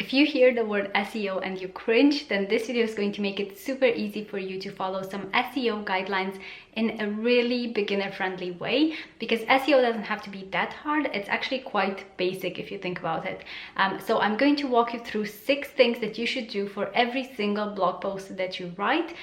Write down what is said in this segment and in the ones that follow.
If you hear the word SEO and you cringe, then this video is going to make it super easy for you to follow some SEO guidelines in a really beginner-friendly way, because SEO doesn't have to be that hard. It's actually quite basic if you think about it. So I'm going to walk you through 6 things that you should do for every single blog post that you write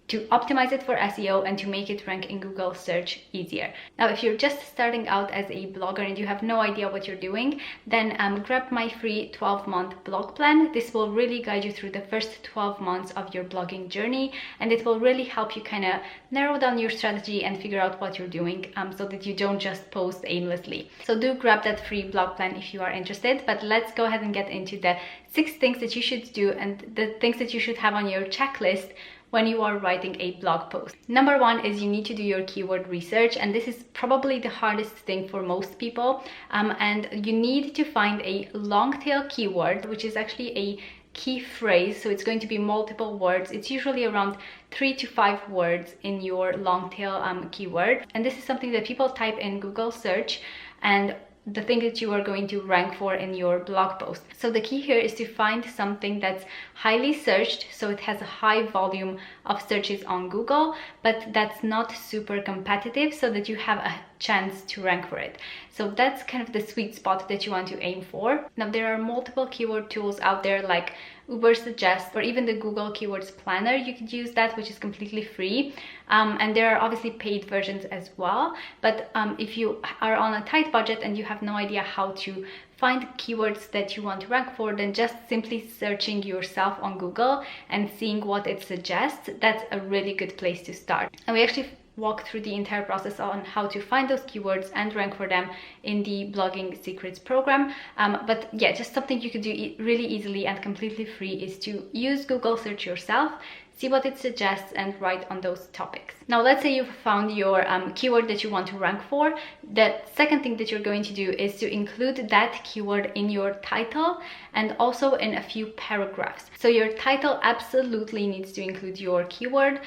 to optimize it for SEO and to make it rank in Google search easier. Now, if you're just starting out as a blogger and you have no idea what you're doing, then grab my free 12-month blog plan. This will really guide you through the first 12 months of your blogging journey, and it will really help you kind of narrow down your strategy and figure out what you're doing so that you don't just post aimlessly. So do grab that free blog plan if you are interested, but let's go ahead and get into the 6 things that you should do and the things that you should have on your checklist when you are writing a blog post. Number 1 is you need to do your keyword research, and this is probably the hardest thing for most people. And you need to find a long tail keyword, which is actually a key phrase. So it's going to be multiple words. It's usually around 3 to 5 words in your long tail keyword. And this is something that people type in Google search, and the thing that you are going to rank for in your blog post. So the key here is to find something that's highly searched, so it has a high volume of searches on Google, but that's not super competitive, so that you have a chance to rank for it. So that's kind of the sweet spot that you want to aim for. Now, there are multiple keyword tools out there like Ubersuggest or even the Google Keywords Planner. You could use that, which is completely free. And there are obviously paid versions as well. But if you are on a tight budget and you have no idea how to find keywords that you want to rank for, then just simply searching yourself on Google and seeing what it suggests, that's a really good place to start. And we actually walk through the entire process on how to find those keywords and rank for them in the Blogging Secrets program. But yeah, just something you could do really easily and completely free is to use Google search yourself, see what it suggests, and write on those topics. Now, let's say you've found your keyword that you want to rank for. The second thing that you're going to do is to include that keyword in your title and also in a few paragraphs. So your title absolutely needs to include your keyword.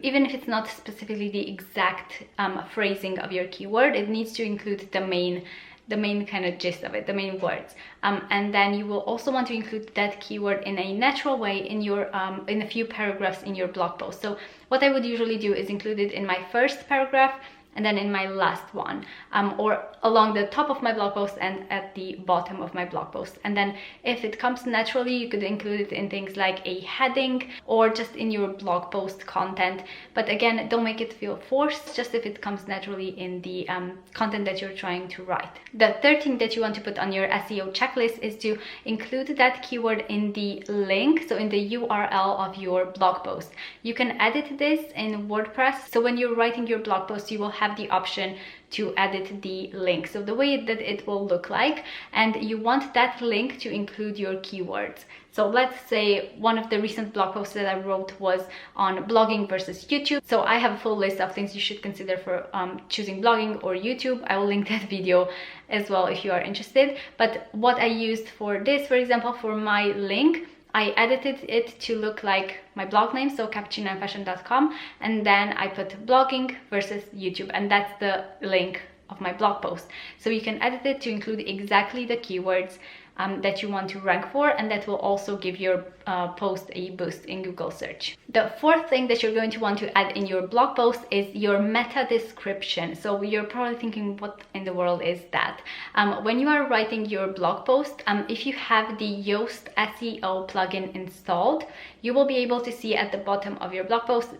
Even if it's not specifically the exact phrasing of your keyword, it needs to include the main kind of gist of it, the main words. And then you will also want to include that keyword in a natural way in your in a few paragraphs in your blog post. So what I would usually do is include it in my first paragraph and then in my last one, or along the top of my blog post and at the bottom of my blog post. And then if it comes naturally, you could include it in things like a heading or just in your blog post content. But again, don't make it feel forced, just if it comes naturally in the content that you're trying to write. The third thing that you want to put on your SEO checklist is to include that keyword in the link, so in the URL of your blog post. You can edit this in WordPress. So when you're writing your blog post, you will have the option to edit the link, so the way that it will look like, and you want that link to include your keywords. So let's say one of the recent blog posts that I wrote was on blogging versus YouTube. So I have a full list of things you should consider for choosing blogging or YouTube. I will link that video as well if you are interested. But what I used for this, for example, for my link, I edited it to look like my blog name, so cappuccinoandfashion.com, and then I put blogging versus YouTube, and that's the link of my blog post. So you can edit it to include exactly the keywords that you want to rank for, and that will also give your post a boost in Google search. The fourth thing that you're going to want to add in your blog post is your meta description. So you're probably thinking, what in the world is that? When you are writing your blog post, if you have the Yoast SEO plugin installed, you will be able to see at the bottom of your blog post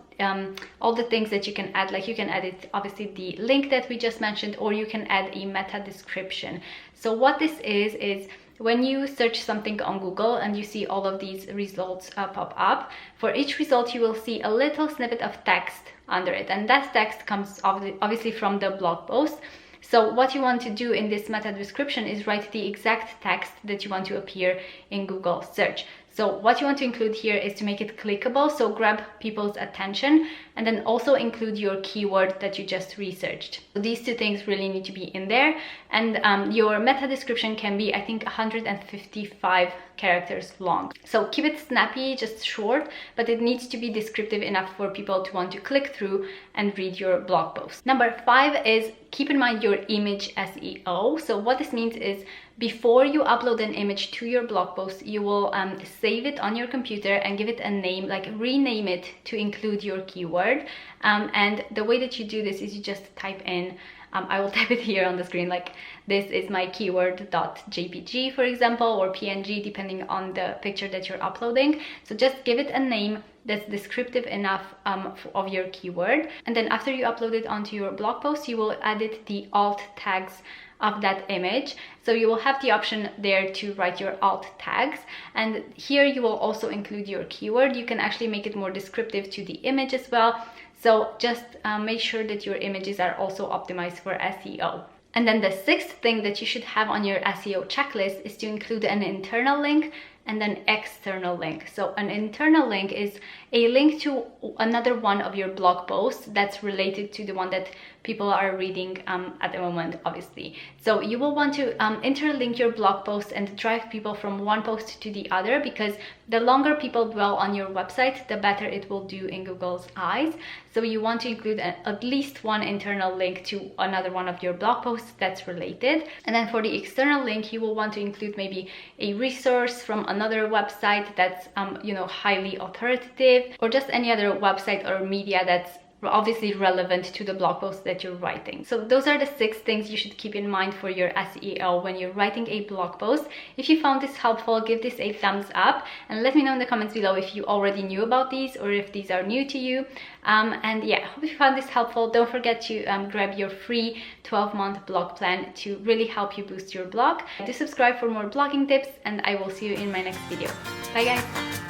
all the things that you can add. Like, you can edit obviously the link that we just mentioned, or you can add a meta description. So what this is when you search something on Google and you see all of these results pop up, for each result you will see a little snippet of text under it, and that text comes obviously from the blog post. So what you want to do in this meta description is write the exact text that you want to appear in Google search. So what you want to include here is to make it clickable, so grab people's attention, and then also include your keyword that you just researched. So these 2 things really need to be in there, and your meta description can be, I think, 155 characters long. So keep it snappy, just short, but it needs to be descriptive enough for people to want to click through and read your blog post. Number 5 is keep in mind your image SEO. So what this means is before you upload an image to your blog post, you will save it on your computer and give it a name, like rename it to include your keyword. And the way that you do this is you just type in, I will type it here on the screen, like this is my keyword.jpg, for example, or PNG, depending on the picture that you're uploading. So just give it a name that's descriptive enough of your keyword. And then after you upload it onto your blog post, you will edit the alt tags of that image. So you will have the option there to write your alt tags, and here you will also include your keyword. You can actually make it more descriptive to the image as well. So just make sure that your images are also optimized for SEO. And then the sixth thing that you should have on your SEO checklist is to include an internal link and an external link. So an internal link is a link to another one of your blog posts that's related to the one that people are reading at the moment, obviously. So you will want to interlink your blog posts and drive people from one post to the other, because the longer people dwell on your website, the better it will do in Google's eyes. So you want to include at least one internal link to another one of your blog posts that's related. And then for the external link, you will want to include maybe a resource from another website that's highly authoritative, or just any other website or media that's obviously relevant to the blog post that you're writing. So those are the 6 things you should keep in mind for your SEO when you're writing a blog post. If you found this helpful, give this a thumbs up and let me know in the comments below if you already knew about these or if these are new to you. And yeah, hope you found this helpful. Don't forget to grab your free 12-month blog plan to really help you boost your blog. Do subscribe for more blogging tips, and I will see you in my next video. Bye guys!